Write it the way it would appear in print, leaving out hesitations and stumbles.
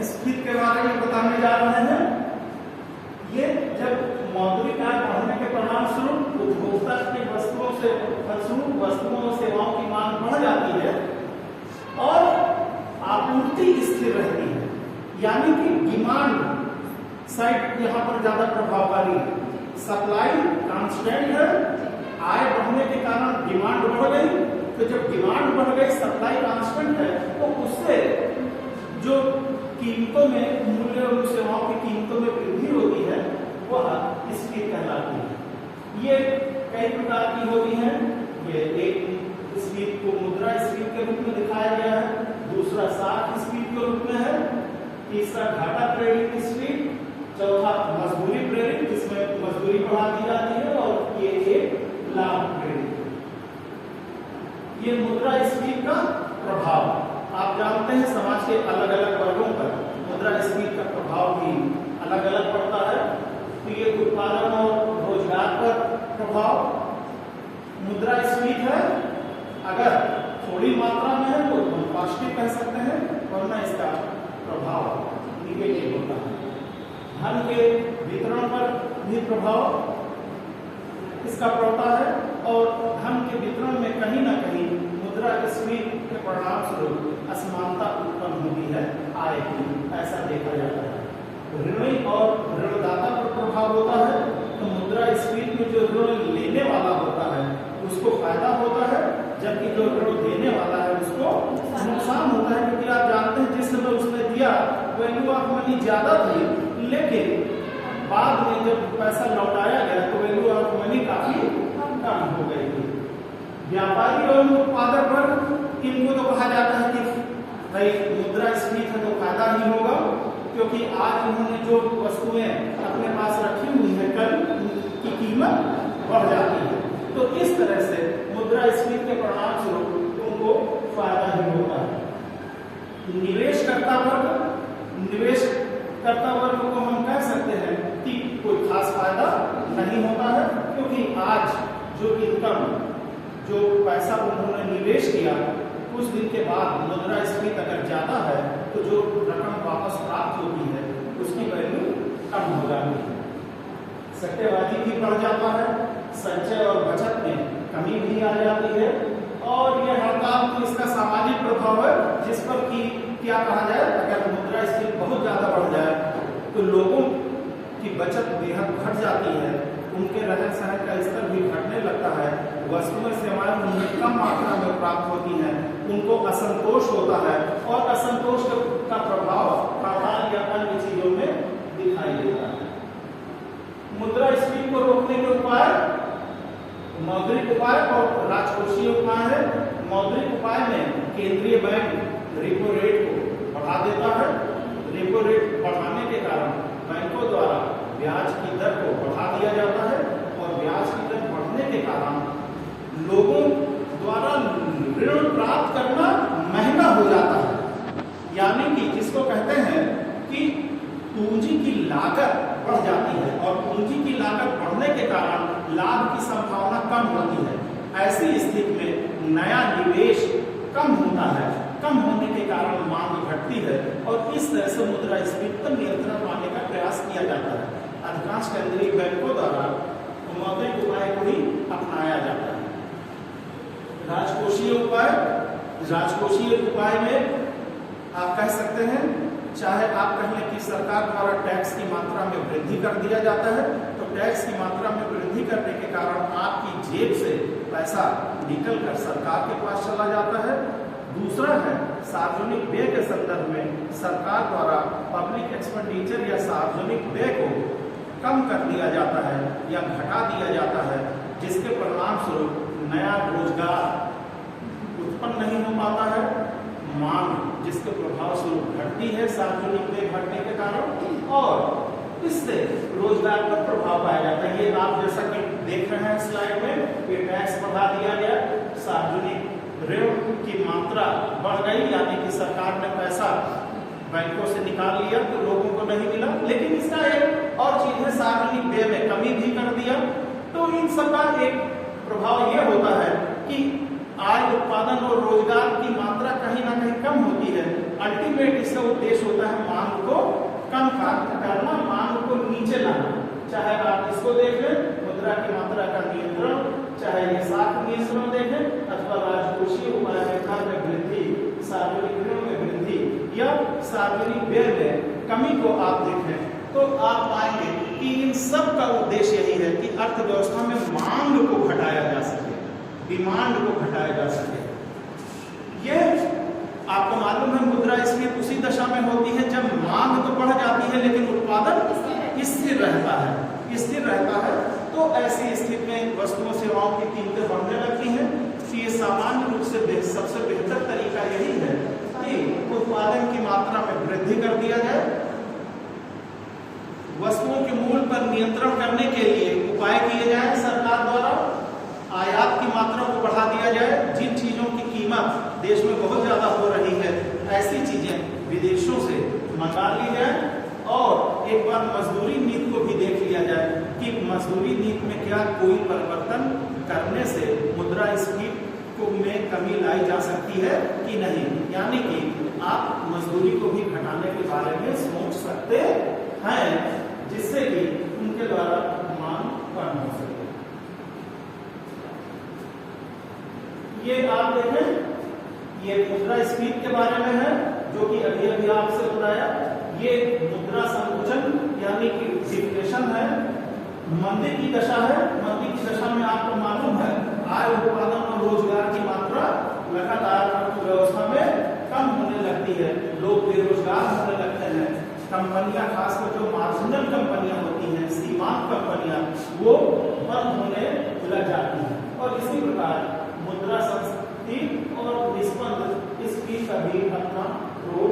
स्फीति के बारे में बताने जा रहे हैं। ये जब मौद्रिक आय बढ़ने के परिणाम स्वरूप उपभोक्ता की वस्तुओं से फलस्वरूप वस्तुओं और सेवाओं की मांग बढ़ जाती है और आपूर्ति स्थिर रहती है, यानी कि डिमांड साइड यहाँ पर ज्यादा प्रभावकारी है। सप्लाई कांस्टेंट है, आय बढ़ने के कारण डिमांड बढ़ गई, तो जब डिमांड बढ़ गई सप्लाई कांस्टेंट है तो उससे जो कीमतों में मूल्य और सेवाओं की कीमतों में वृद्धि होती है वह स्फीति कहलाती है। ये कई प्रकार की होती है। ये एक स्फीति को मुद्रा स्फीति के रूप में दिखाया गया है, दूसरा साख स्फीति के रूप में है, तीसरा घाटा प्रेरित स्फीति, चौथा मजदूरी प्रेरित जिसमें मजदूरी बढ़ा दी जाती है, और ये एक लाभ प्रेरित। ये मुद्रा स्फीति का प्रभाव आप जानते हैं, समाज के अलग अलग वर्गों पर मुद्रा स्फीति का प्रभाव भी अलग अलग पड़ता है। तो ये उत्पादन और रोजगार पर प्रभाव मुद्रा स्फीति है, अगर थोड़ी मात्रा में है तो हम पॉजिटिव कह सकते हैं, वरना इसका प्रभाव निगेटिव होता है। धन के वितरण पर भी प्रभाव इसका पड़ता है और धन के वितरण में कहीं ना कहीं मुद्रा स्फीति के परिणाम स्वरूप असमानता उत्पन्न होती है आय की, ऐसा देखा जाता है। ऋणी और ऋणदाता पर प्रभाव होता है, तो मुद्रा स्फीति में जो ऋण लेने वाला होता है उसको फायदा होता है, जबकि जो ऋण देने वाला है उसको नुकसान होता है, क्योंकि आप जानते हैं जिस समय उसने दिया वैल्यू ऑफ मनी ज्यादा थी, लेकिन बाद में जब पैसा लौटाया गया तो वैल्यू ऑफ मनी काफी कम हो गई थी। व्यापारी और उत्पादक वर्ग इनको तो कहा जाता है कि भाई मुद्रा स्फीति है तो फायदा ही होगा, क्योंकि आज उन्होंने जो वस्तुएं अपने पास रखी हुई है कल की कीमत बढ़ जाती है, तो इस तरह से मुद्रा स्फीति के परिणाम स्वरूप उनको फायदा ही होता है। निवेशकर्ता वर्ग को हम कह सकते हैं कि कोई खास फायदा नहीं होता है, क्योंकि आज जो इनकम जो पैसा उन्होंने निवेश किया कुछ दिन के बाद मुद्रा स्फीति अगर ज्यादा है तो जो रकम वापस प्राप्त होती है उसकी वैल्यू कम हो जाती है। सट्टेबाजी भी बढ़ जाता है, संचय और बचत में कमी भी आ जाती है, और यह हड़ताल तो इसका सामाजिक प्रभाव है, जिस पर कि क्या कहा जाए, अगर मुद्रा स्फीति बहुत ज्यादा बढ़ जाए तो लोगों की बचत बेहद घट जाती है, उनके रहन सहन का स्तर भी घटने लगता है, वस्तुएं सेवाएं उन्हें कम मात्रा में प्राप्त होती हैं, उनको असंतोष होता है और असंतोष का प्रभाव हड़ताल या अन्य चीजों में दिखाई देता है। मुद्रा स्फीति को रोकने के उपाय मौद्रिक उपाय और राजकोषीय उपाय है। मौद्रिक उपाय में केंद्रीय बैंक रेपो रेट को बढ़ा देता है। रेपो रेट बढ़ाने के कारण बैंकों द्वारा ब्याज की दर को बढ़ा दिया जाता है और ब्याज की दर बढ़ने के कारण लोगों द्वारा ऋण प्राप्त करना महंगा हो जाता है, यानी कि जिसको कहते हैं कि पूंजी की लागत बढ़ जाती है और पूंजी की लागत बढ़ने के कारण लाभ की संभावना कम होती है। ऐसी स्थिति में नया निवेश कम होता है, कम होने के कारण मांग घटती है और इस तरह से मुद्रा स्फीति पर नियंत्रण पाने का प्रयास किया जाता है। अधिकांश केंद्रीय बैंकों द्वारा मौद्रिक उपाय को ही अपनाया जाता है। राजकोषीय उपाय में आप कह सकते हैं, चाहे आप कह लें कि सरकार द्वारा टैक्स की मात्रा में वृद्धि कर दिया जाता है, तो टैक्स की मात्रा में वृद्धि करने के कारण आपकी जेब से पैसा निकलकर सरकार के पास चला जाता है। दूसरा है सार्वजनिक व्यय के संदर्भ में सरकार द्वारा पब्लिक एक्सपेंडिचर या सार्वजनिक व्यय को कम कर दिया जाता है या घटा दिया जाता है, जिसके परिणाम स्वरूप नया रोजगार उत्पन्न नहीं हो पाता है, मांग जिसके प्रभाव स्वरूप घटती है सार्वजनिक व्यय घटने के कारण, और इससे रोजगार पर प्रभाव पाया जाता है। ये आप जैसा कि देख रहे हैं स्लाइड में, ये टैक्स बढ़ा दिया गया, सार्वजनिक ऋण की मात्रा बढ़ गई, यानी कि सरकार ने पैसा बैंकों से निकाल लिया तो लोगों को नहीं मिला, लेकिन इसका एक और चीज है सार्वजनिक व्यय में कमी भी कर दिया। तो इन सब का एक प्रभाव यह होता है कि आय उत्पादन और रोजगार की मात्रा कहीं ना कहीं कम होती है। अल्टीमेट इसका उद्देश्य होता है मांग को कम करना, मांग को नीचे लाना। चाहे आप इसको देख लें, मुद्रा की मात्रा का नियंत्रण, चाहे ये साख नियंत्रण देखें, अथवा राजकोषीय उपाय में वृद्धि, सार्वजनिक ऋण में वृद्धि या सार्वजनिक व्यय में कमी को आप देखें, तो आप पाएंगे कि इन सब का उद्देश्य यही है कि अर्थव्यवस्था में मांग को घटाया जा सके, डिमांड को घटाया जा सके। यह आपको मालूम है मुद्रास्फीति उसी दशा में होती है जब मांग तो बढ़ जाती है लेकिन उत्पादन स्थिर रहता है। तो ऐसी स्थिति में वस्तुओं सेवाओं की कीमतें बढ़ने लगती हैं। तो ये सामान्य रूप से सबसे बेहतर तरीका यही है कि उत्पादन की मात्रा में वृद्धि कर दिया जाए, वस्तुओं के मूल्य पर नियंत्रण करने के लिए उपाय किए जाएं सरकार द्वारा, आयात की मात्रा को बढ़ा दिया जाए, जिन चीजों की कीमत देश में बहुत ज्यादा हो रही है ऐसी चीजें विदेशों से मंगा ली जाए, और एक बार मजदूरी नीति को भी देख लिया जाए कि मजदूरी नीति में क्या कोई परिवर्तन करने से मुद्रास्फीति को में कमी लाई जा सकती है कि नहीं। यानी कि आप मजदूरी को भी घटाने के बारे में सोच सकते हैं जिससे कि उनके द्वारा मांग कम हो सके। ये आप देखें, ये मुद्रास्फीति के बारे में है जो कि अभी अभी आपसे बताया। ये मुद्रा संकुचन यानी कि डिफ्लेशन है, मंदी की दशा है। मंदी की दशा में आपको मालूम है आय, उत्पादन और रोजगार की मात्रा लगातार अर्थव्यवस्था में कम होने लगती है, लोग बेरोजगार होने लगते हैं, कंपनियां खासकर जो मार्जिनल कंपनियां होती हैं, सीमांत कंपनियां, वो बंद होने लग जाती हैं। और इसी प्रकार मुद्रा संस्फीति और निस्पंद स्फीति का भी अपना रोल